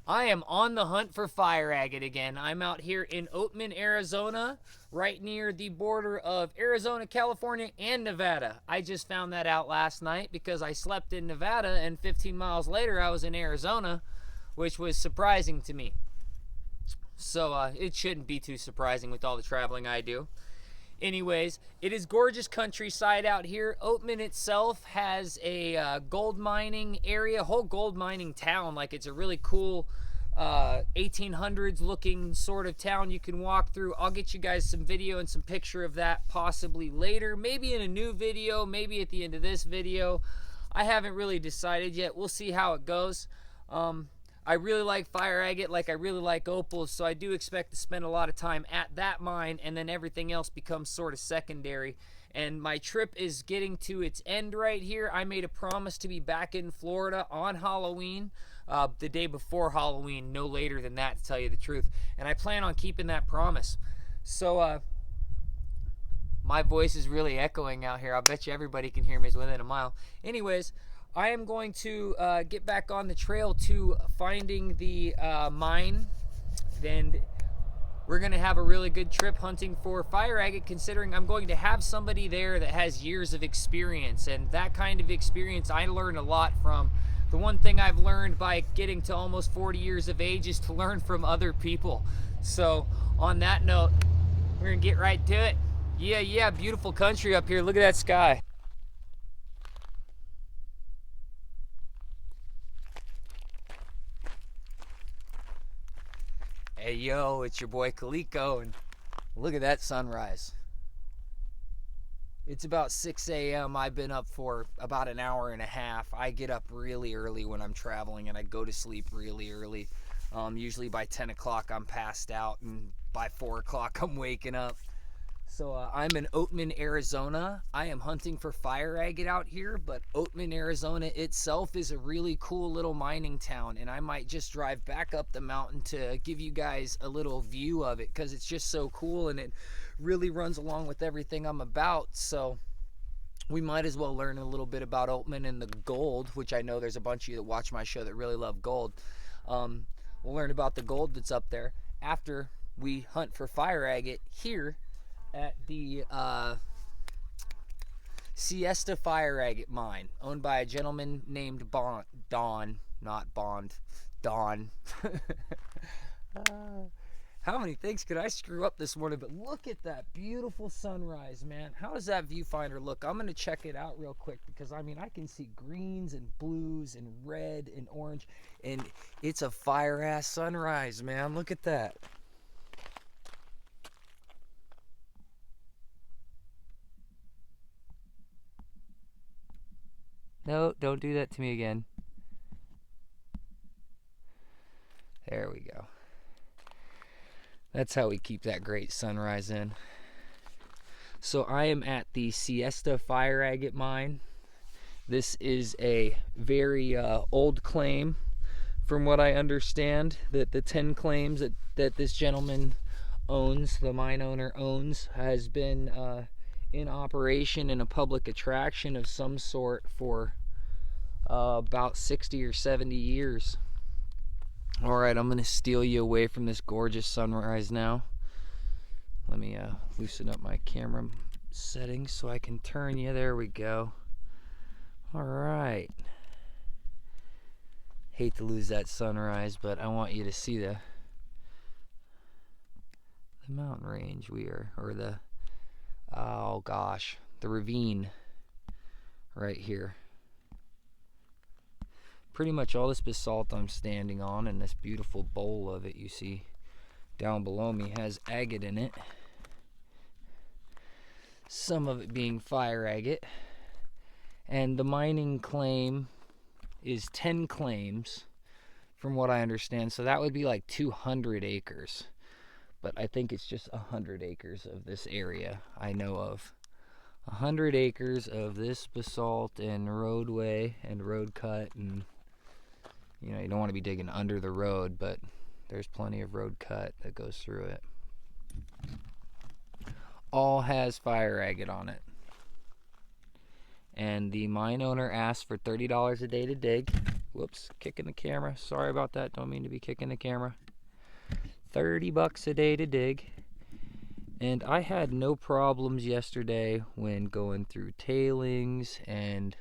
I am on the hunt for fire agate again. I'm out here in Oatman, Arizona, right near the border of Arizona, California, and Nevada. I just found that out last night because I slept in Nevada, and 15 miles later I was in Arizona, which was surprising to me. So it shouldn't be too surprising with all the traveling I do. Anyways, it is gorgeous countryside out here. Oatman itself has a gold mining area, whole gold mining town. Like, it's a really cool 1800s looking sort of town you can walk through. I'll get you guys some video and some picture of that possibly later, maybe in a new video, maybe at the end of this video. I haven't really decided yet. We'll see how it goes. I really like fire agate, like I really like opals, so I do expect to spend a lot of time at that mine, and then everything else becomes sort of secondary. And my trip is getting to its end right here. I made a promise to be back in Florida on Halloween, the day before Halloween, no later than that, to tell you the truth. And I plan on keeping that promise. So, my voice is really echoing out here. I'll bet you everybody can hear me within a mile. Anyways, I am going to get back on the trail to finding the mine. Then we're going to have a really good trip hunting for fire agate, considering I'm going to have somebody there that has years of experience. And that kind of experience I learn a lot from. The one thing I've learned by getting to almost 40 years of age is to learn from other people. So on that note, we're going to get right to it. Yeah, beautiful country up here. Look at that sky. Hey yo, it's your boy Kaliko, and look at that sunrise. It's about 6 a.m. I've been up for about an hour and a half. I get up really early when I'm traveling, and I go to sleep really early. Usually by 10 o'clock I'm passed out, and by 4 o'clock I'm waking up. So I'm in Oatman, Arizona. I am hunting for fire agate out here, but Oatman, Arizona itself is a really cool little mining town, and I might just drive back up the mountain to give you guys a little view of it, because it's just so cool and it really runs along with everything I'm about. So we might as well learn a little bit about Oatman and the gold, which I know there's a bunch of you that watch my show that really love gold. We'll learn about the gold that's up there after we hunt for fire agate here at the Cuesta fire agate mine, owned by a gentleman named Don. How many things could I screw up this morning? But look at that beautiful sunrise, man. How does that viewfinder look? I'm going to check it out real quick, because I mean, I can see greens and blues and red and orange, and it's a fire ass sunrise, man. Look at that. No, don't do that to me again. There we go. That's how we keep that great sunrise in. So I am at the Cuesta fire agate mine. This is a very old claim, from what I understand, that the 10 claims that this gentleman owns, the mine owner owns, has been in operation in a public attraction of some sort for about 60 or 70 years. Alright, I'm going to steal you away from this gorgeous sunrise now. Let me loosen up my camera settings so I can turn you. There we go. Alright. Hate to lose that sunrise, but I want you to see the mountain range the ravine right here. Pretty much all this basalt I'm standing on, and this beautiful bowl of it you see down below me, has agate in it. Some of it being fire agate. And the mining claim is 10 claims, from what I understand. So that would be like 200 acres. But I think it's just 100 acres of this area I know of. 100 acres of this basalt and roadway and road cut, and you know, you don't want to be digging under the road, but there's plenty of road cut that goes through it. All has fire agate on it. And the mine owner asked for $30 a day to dig, Whoops, kicking the camera. Sorry about that. Don't mean to be kicking the camera. 30 bucks a day to dig. And I had no problems yesterday when going through tailings and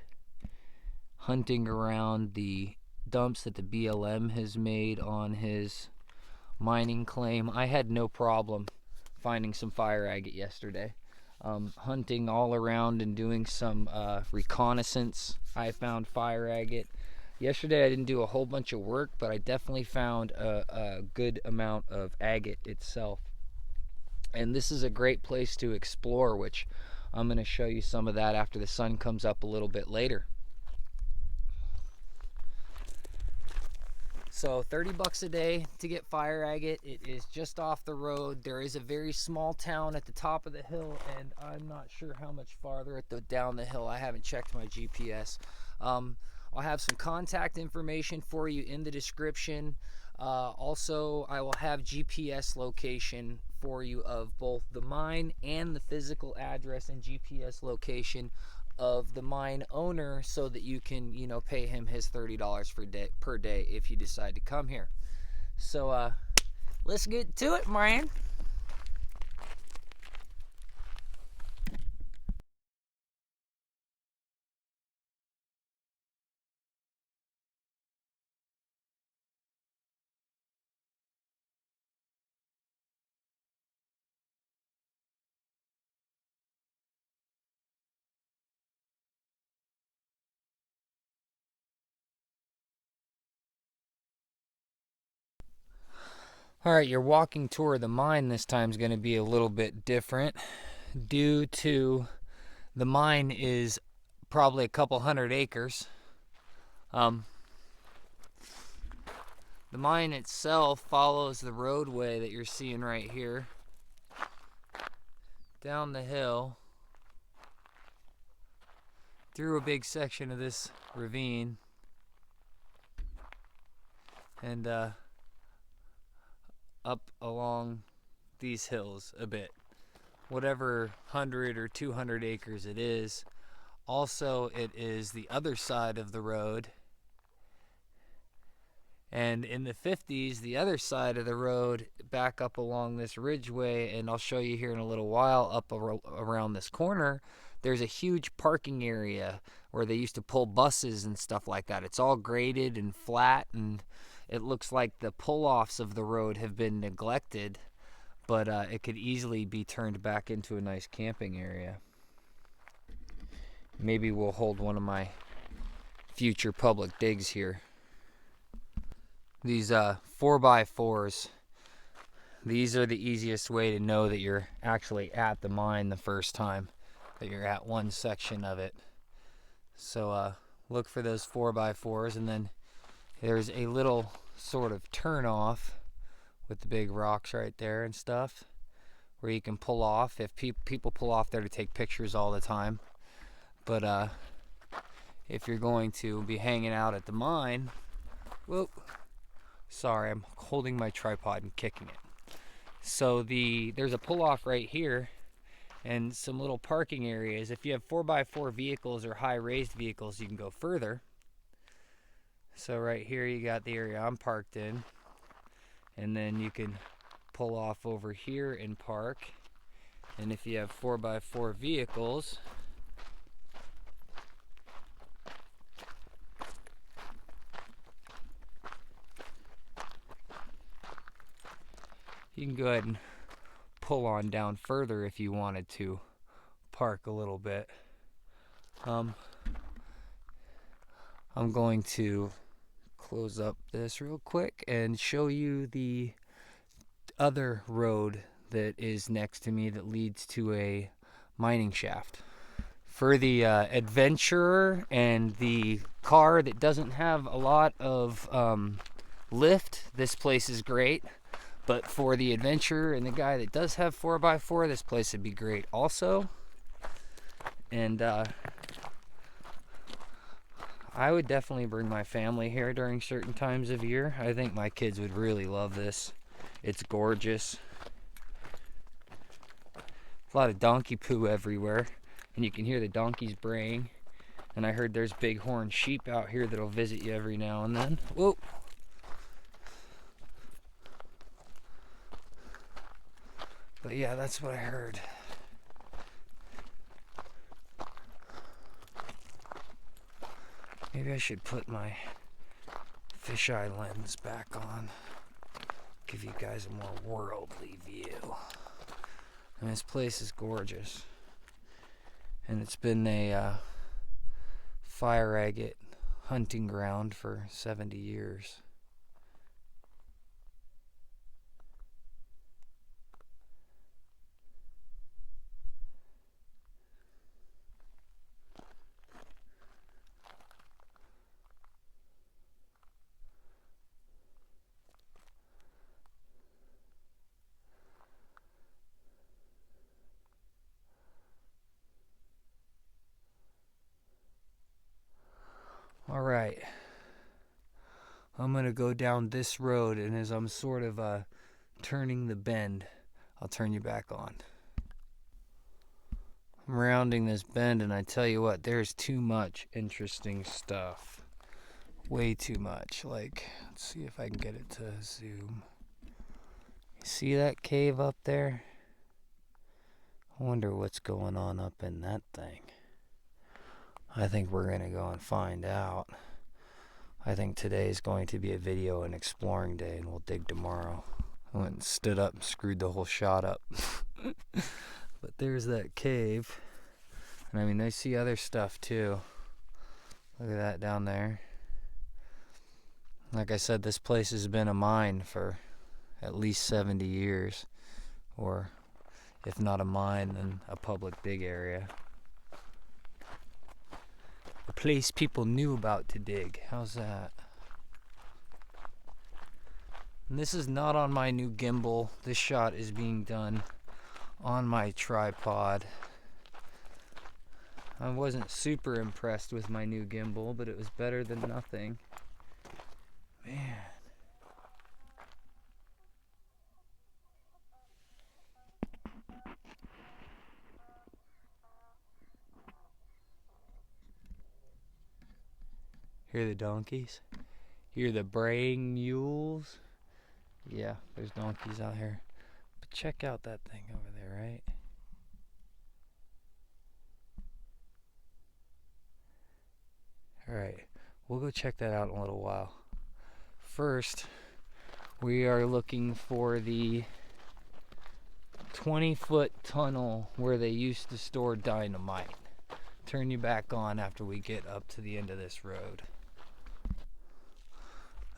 hunting around the dumps that the BLM has made on his mining claim. I had no problem finding some fire agate yesterday. Hunting all around and doing some reconnaissance, I found fire agate. Yesterday I didn't do a whole bunch of work, but I definitely found a good amount of agate itself. And this is a great place to explore, which I'm going to show you some of that after the sun comes up a little bit later. So 30 bucks a day to get fire agate. It is just off the road. There is a very small town at the top of the hill, and I'm not sure how much farther down the hill. I haven't checked my GPS. I'll have some contact information for you in the description. Also, I will have GPS location for you of both the mine and the physical address and GPS location of the mine owner, so that you can, pay him his $30 per day if you decide to come here. So let's get to it, Brian. Alright, your walking tour of the mine this time is going to be a little bit different due to the mine is probably a couple hundred acres. The mine itself follows the roadway that you're seeing right here down the hill through a big section of this ravine and up along these hills a bit, whatever 100 or 200 acres it is. Also, it is the other side of the road, and in the 50s the other side of the road back up along this ridgeway, and I'll show you here in a little while, up around this corner there's a huge parking area where they used to pull buses and stuff like that. It's all graded and flat, and it looks like the pull-offs of the road have been neglected, but it could easily be turned back into a nice camping area. Maybe we'll hold one of my future public digs here. These 4x4s, these are the easiest way to know that you're actually at the mine the first time, that you're at one section of it. So look for those 4x4s, and then there's a little sort of turn off with the big rocks right there and stuff where you can pull off. If people pull off there to take pictures all the time, but if you're going to be hanging out at the mine, whoop, sorry, I'm holding my tripod and kicking it. So there's a pull off right here and some little parking areas. If you have 4x4 vehicles or high raised vehicles, you can go further. So right here you got the area I'm parked in, and then you can pull off over here and park. And if you have 4x4 vehicles, you can go ahead and pull on down further if you wanted to park a little bit. I'm going to close up this real quick and show you the other road that is next to me that leads to a mining shaft. For the adventurer and the car that doesn't have a lot of lift, this place is great. But for the adventurer and the guy that does have 4x4, this place would be great also. And I would definitely bring my family here during certain times of year. I think my kids would really love this. It's gorgeous. A lot of donkey poo everywhere, and you can hear the donkeys braying. And I heard there's bighorn sheep out here that'll visit you every now and then. Whoa. But yeah, that's what I heard. Maybe I should put my fisheye lens back on. Give you guys a more worldly view. And this place is gorgeous. And it's been a fire agate hunting ground for 70 years. All right, I'm gonna go down this road, and as I'm sort of turning the bend, I'll turn you back on. I'm rounding this bend, and I tell you what, there's too much interesting stuff. Way too much. Like, let's see if I can get it to zoom. You see that cave up there? I wonder what's going on up in that thing. I think we're going to go and find out. I think today is going to be a video and exploring day, and we'll dig tomorrow. I went and stood up and screwed the whole shot up. But there's that cave. And I mean, I see other stuff too. Look at that down there. Like I said, this place has been a mine for at least 70 years. Or if not a mine, then a public dig area. A place people knew about to dig. How's that? And this is not on my new gimbal. This shot is being done on my tripod. I wasn't super impressed with my new gimbal, but it was better than nothing. Man. Hear the donkeys? Hear the braying mules? Yeah, there's donkeys out here. But check out that thing over there, right? Alright, we'll go check that out in a little while. First, we are looking for the 20-foot tunnel where they used to store dynamite. Turn you back on after we get up to the end of this road.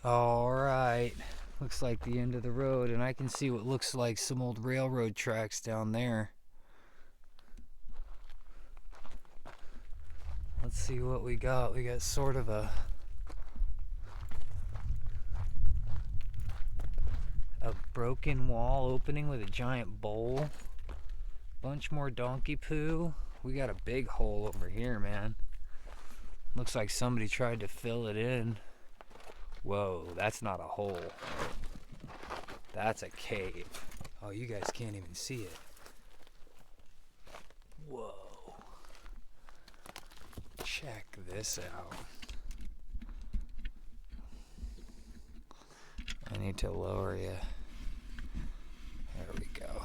Alright, looks like the end of the road, and I can see what looks like some old railroad tracks down there. Let's see what we got. We got sort of a broken wall opening with a giant bowl. Bunch more donkey poo. We got a big hole over here, man. Looks like somebody tried to fill it in. Whoa, that's not a hole. That's a cave. Oh, you guys can't even see it. Whoa. Check this out. I need to lower you. There we go.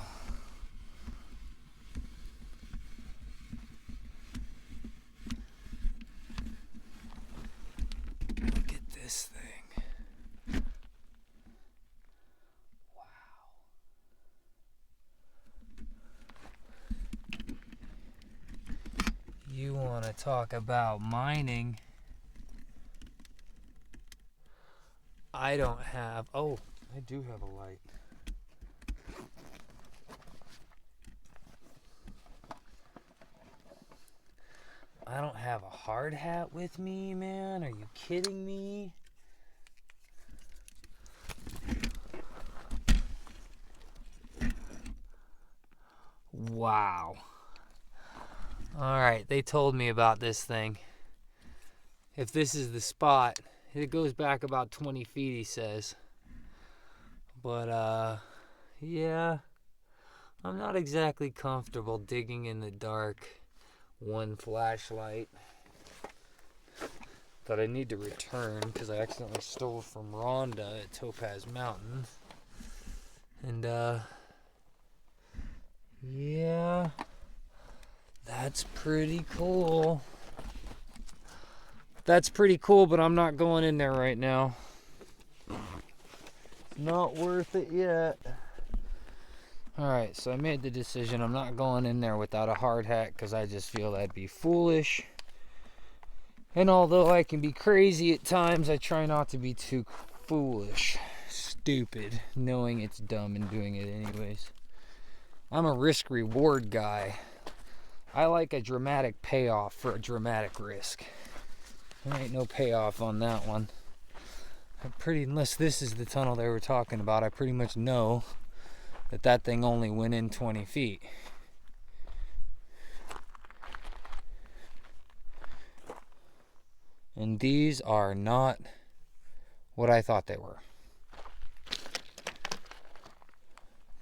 Look at this thing. Wow. You want to talk about mining? I don't have... Oh, I do have a light. I don't have a hard hat with me, man. Are you kidding me? Wow. Alright, they told me about this thing. If this is the spot, it goes back about 20 feet, he says. But, yeah. I'm not exactly comfortable digging in the dark. One flashlight. that I need to return because I accidentally stole from Rhonda at Topaz Mountain. And, yeah, that's pretty cool. That's pretty cool, but I'm not going in there right now. Not worth it yet. Alright, so I made the decision. I'm not going in there without a hard hat because I just feel that'd be foolish. And although I can be crazy at times, I try not to be too foolish, stupid, knowing it's dumb and doing it anyways. I'm a risk-reward guy. I like a dramatic payoff for a dramatic risk. There ain't no payoff on that one. Unless this is the tunnel they were talking about, I pretty much know that thing only went in 20 feet. And these are not what I thought they were.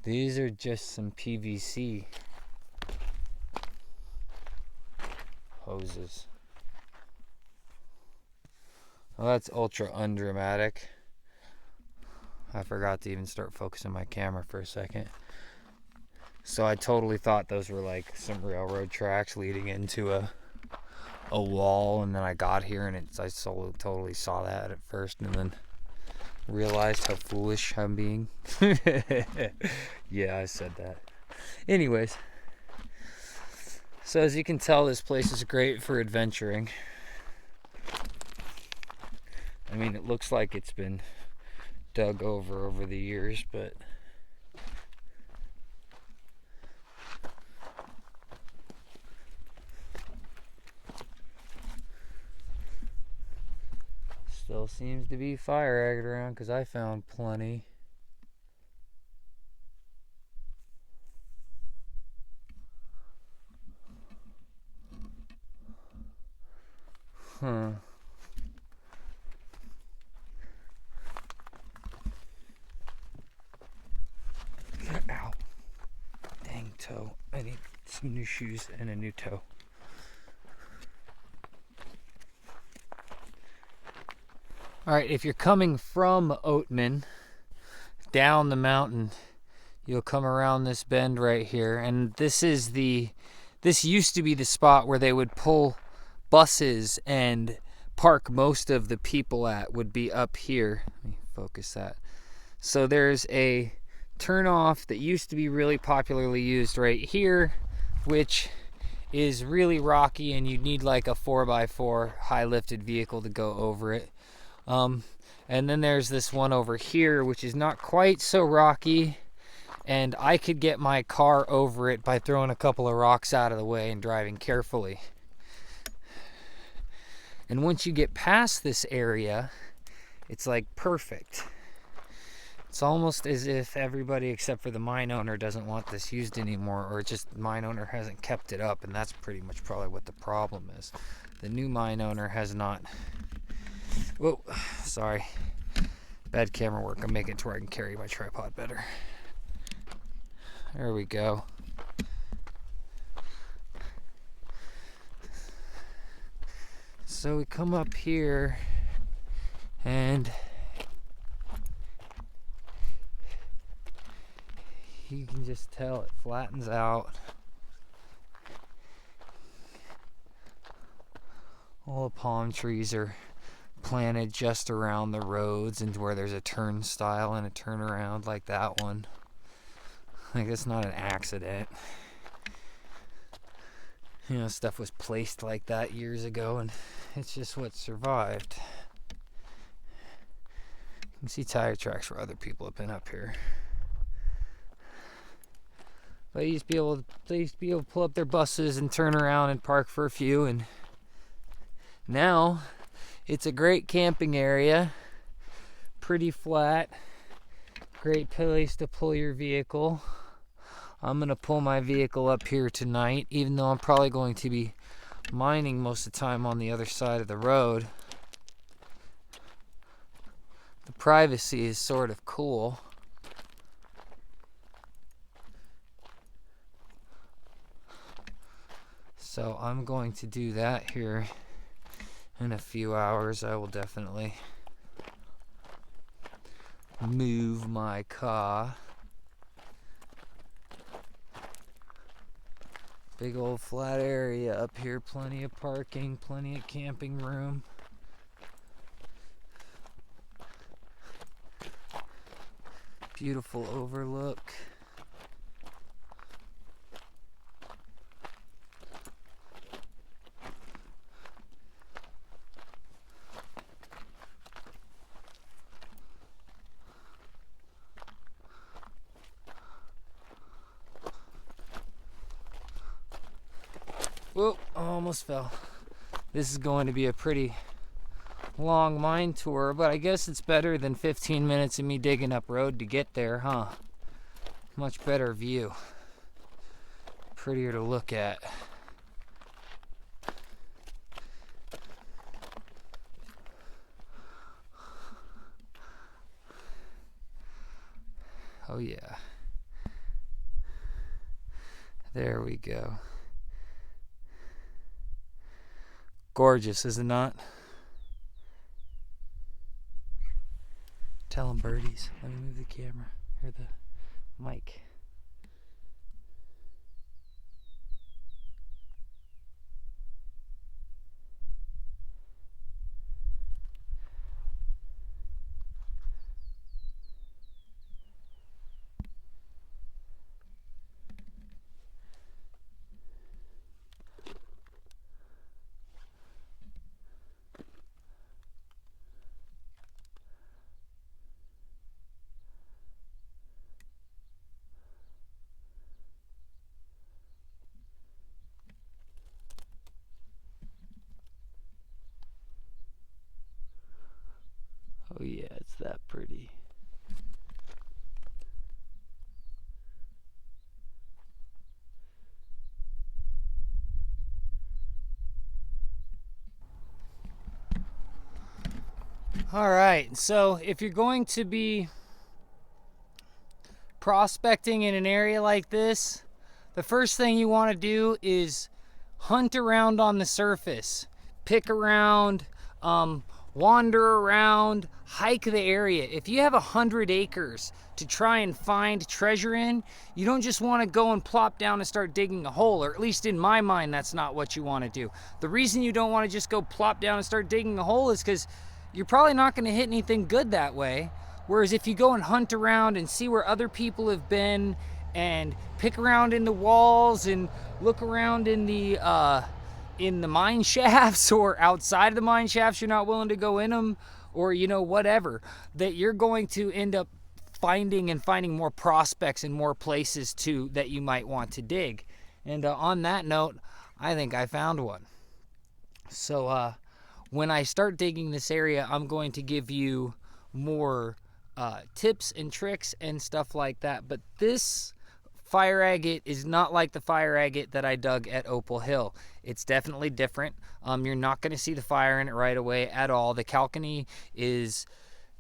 These are just some PVC hoses. Well, that's ultra undramatic. I forgot to even start focusing my camera for a second. So I totally thought those were like some railroad tracks leading into a wall, and then I got here and I totally saw that at first and then realized how foolish I'm being. Yeah, I said that. Anyways, so as you can tell, this place is great for adventuring. I mean, it looks like it's been dug over the years, but still seems to be fire agate around because I found plenty. Huh. Ow. Dang toe. I need some new shoes and a new toe. Alright, if you're coming from Oatman down the mountain, you'll come around this bend right here. And this used to be the spot where they would pull buses and park most of the people at, would be up here. Let me focus that. So there's a turnoff that used to be really popularly used right here, which is really rocky and you'd need like a 4x4 high lifted vehicle to go over it. And then there's this one over here, which is not quite so rocky, and I could get my car over it by throwing a couple of rocks out of the way and driving carefully. And once you get past this area, it's like perfect. It's almost as if everybody except for the mine owner doesn't want this used anymore, or just the mine owner hasn't kept it up, and that's pretty much probably what the problem is. The new mine owner has not... Whoa, sorry. Bad camera work. I'm making it to where I can carry my tripod better. There we go. So we come up here and you can just tell it flattens out. All the palm trees are planted just around the roads and where there's a turnstile and a turnaround like that one. Like, it's not an accident. You know, stuff was placed like that years ago and it's just what survived. You can see tire tracks where other people have been up here. But they used to be able to pull up their buses and turn around and park for a few, and now it's a great camping area, pretty flat, great place to pull your vehicle. I'm going to pull my vehicle up here tonight, even though I'm probably going to be mining most of the time on the other side of the road. The privacy is sort of cool. So I'm going to do that here In a few hours, I will definitely move my car. Big old flat area up here, plenty of parking, plenty of camping room. Beautiful overlook. Whoa, almost fell. This is going to be a pretty long mine tour, but I guess it's better than 15 minutes of me digging up road to get there, huh? Much better view. Prettier to look at. Oh yeah. There we go. Gorgeous, is it not? Tell them birdies. Let me move the camera or the mic. Oh yeah, it's that pretty. All right, so if you're going to be prospecting in an area like this, the first thing you want to do is hunt around on the surface, pick around, wander around, hike the area. If you have 100 acres to try and find treasure in, you don't just want to go and plop down and start digging a hole, or at least in my mind, that's not what you want to do. The reason you don't want to just go plop down and start digging a hole is because you're probably not going to hit anything good that way. Whereas if you go and hunt around and see where other people have been and pick around in the walls and look around in the mine shafts or outside of the mine shafts, you're not willing to go in them, or whatever, that you're going to end up finding more prospects and more places that you might want to dig. And on that note, I think I found one. So when I start digging this area, I'm going to give you more tips and tricks and stuff like that. But this fire agate is not like the fire agate that I dug at Opal Hill. It's definitely different. You're not going to see the fire in it right away at all. The chalcony is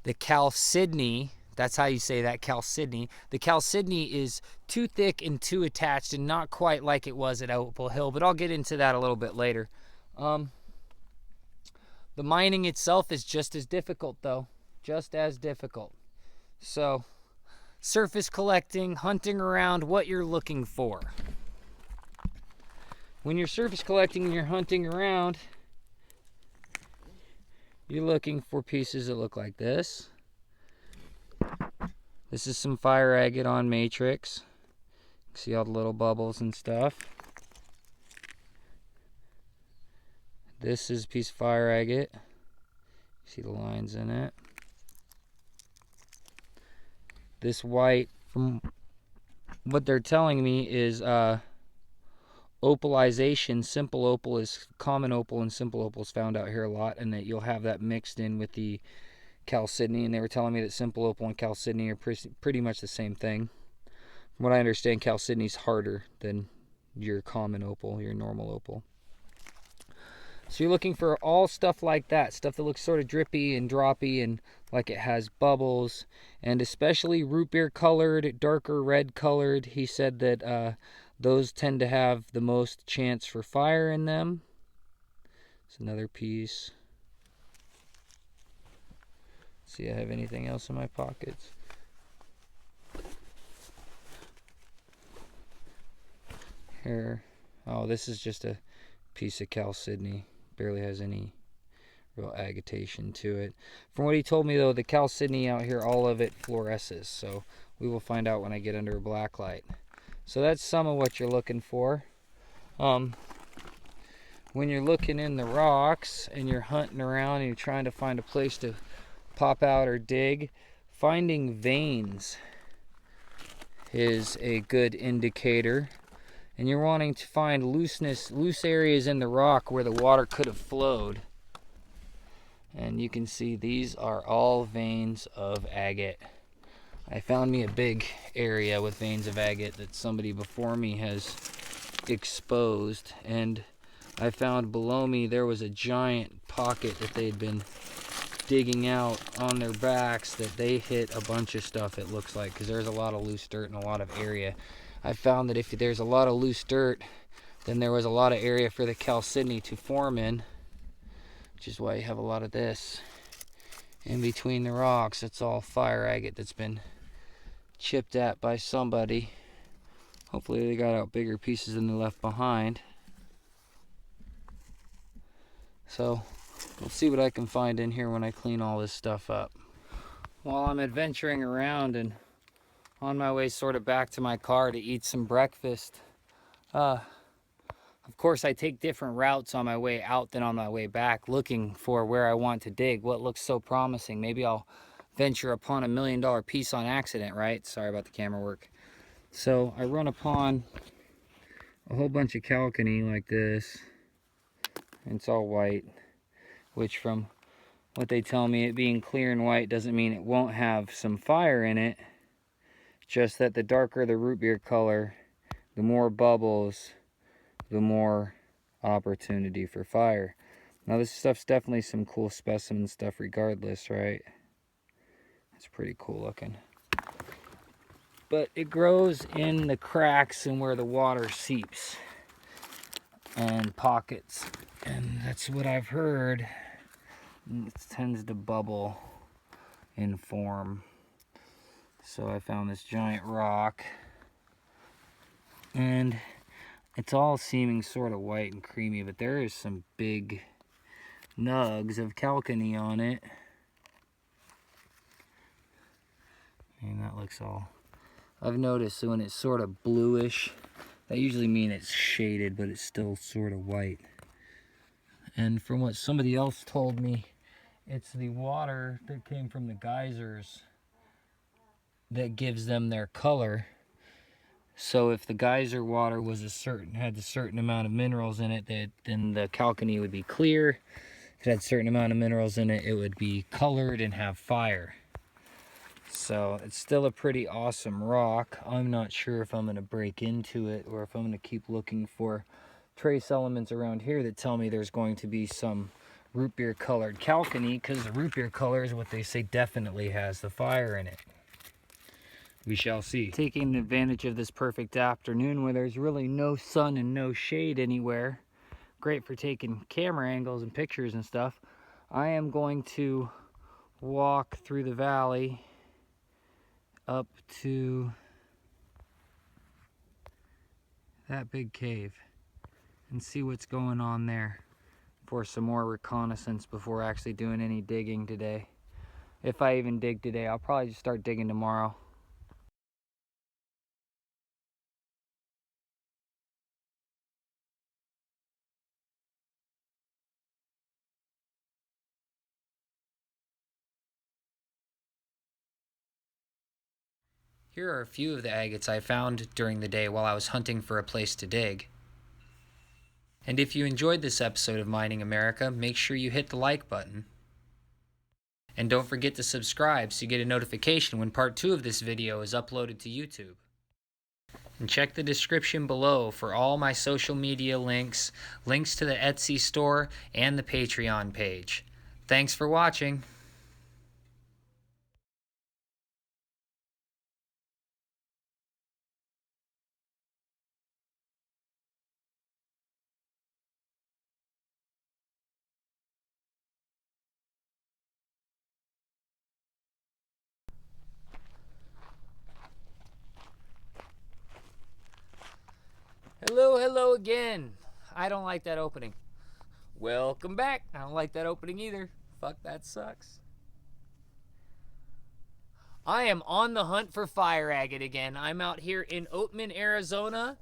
the chalcedony. That's how you say that, chalcedony. The chalcedony is too thick and too attached and not quite like it was at Opal Hill, but I'll get into that a little bit later. The mining itself is just as difficult, though. Just as difficult. So, surface collecting, hunting around, what you're looking for. When you're surface collecting and you're hunting around, you're looking for pieces that look like this. This is some fire agate on matrix. See all the little bubbles and stuff. This is a piece of fire agate. See the lines in it. This white, from what they're telling me, is opalization. Simple opal is common opal, and simple opal is found out here a lot, and that you'll have that mixed in with the chalcedony. And they were telling me that simple opal and chalcedony are pretty much the same thing. From what I understand, chalcedony is harder than your common opal, your normal opal. So you're looking for all stuff like that, stuff that looks sort of drippy and droppy and like it has bubbles, and especially root beer colored, darker red colored. He said that those tend to have the most chance for fire in them. It's another piece. see I have anything else in my pockets. Here, oh, this is just a piece of chalcedony. Barely has any real agitation to it. From what he told me though, the chalcedony out here, all of it fluoresces, so we will find out when I get under a black light. So that's some of what you're looking for. When you're looking in the rocks and you're hunting around and you're trying to find a place to pop out or dig, finding veins is a good indicator. And you're wanting to find loose areas in the rock where the water could have flowed. And you can see these are all veins of agate. I found me a big area with veins of agate that somebody before me has exposed, and I found below me there was a giant pocket that they'd been digging out on their backs that they hit a bunch of stuff, it looks like, because there's a lot of loose dirt and a lot of area. I found that if there's a lot of loose dirt, then there was a lot of area for the chalcedony to form in, which is why you have a lot of this in between the rocks. It's all fire agate that's been chipped at by somebody. Hopefully they got out bigger pieces than they left behind. So we'll see what I can find in here when I clean all this stuff up. While I'm adventuring around and on my way sort of back to my car to eat some breakfast, of course I take different routes on my way out than on my way back, looking for where I want to dig, what looks so promising. Maybe I'll venture upon $1 million piece on accident, right? Sorry about the camera work. So I run upon a whole bunch of chalcony like this, and it's all white, which from what they tell me, it being clear and white doesn't mean it won't have some fire in it, just that the darker the root beer color, the more bubbles, the more opportunity for fire. Now this stuff's definitely some cool specimen stuff regardless, right? It's pretty cool looking. But it grows in the cracks and where the water seeps and pockets, and that's what I've heard. It tends to bubble in form. So I found this giant rock, and it's all seeming sort of white and creamy, but there is some big nugs of chalcony on it. And that looks all... I've noticed when it's sort of bluish, that usually means it's shaded, but it's still sort of white. And from what somebody else told me, it's the water that came from the geysers that gives them their color. So if the geyser water was had a certain amount of minerals in it, then the chalcony would be clear. If it had a certain amount of minerals in it, it would be colored and have fire. So it's still a pretty awesome rock. I'm not sure if I'm going to break into it or if I'm going to keep looking for trace elements around here that tell me there's going to be some root beer colored chalcony, because the root beer color is what they say definitely has the fire in it. We shall see. Taking advantage of this perfect afternoon where there's really no sun and no shade anywhere, great for taking camera angles and pictures and stuff, I am going to walk through the valley up to that big cave and see what's going on there for some more reconnaissance before actually doing any digging today. If I even dig today, I'll probably just start digging tomorrow. Here are a few of the agates I found during the day while I was hunting for a place to dig. And if you enjoyed this episode of Mining America, make sure you hit the like button. And don't forget to subscribe so you get a notification when part 2 of this video is uploaded to YouTube. And check the description below for all my social media links, links to the Etsy store, and the Patreon page. Thanks for watching. Hello, hello again. I don't like that opening. Welcome back. I don't like that opening either. Fuck, that sucks. I am on the hunt for fire agate again. I'm out here in Oatman, Arizona,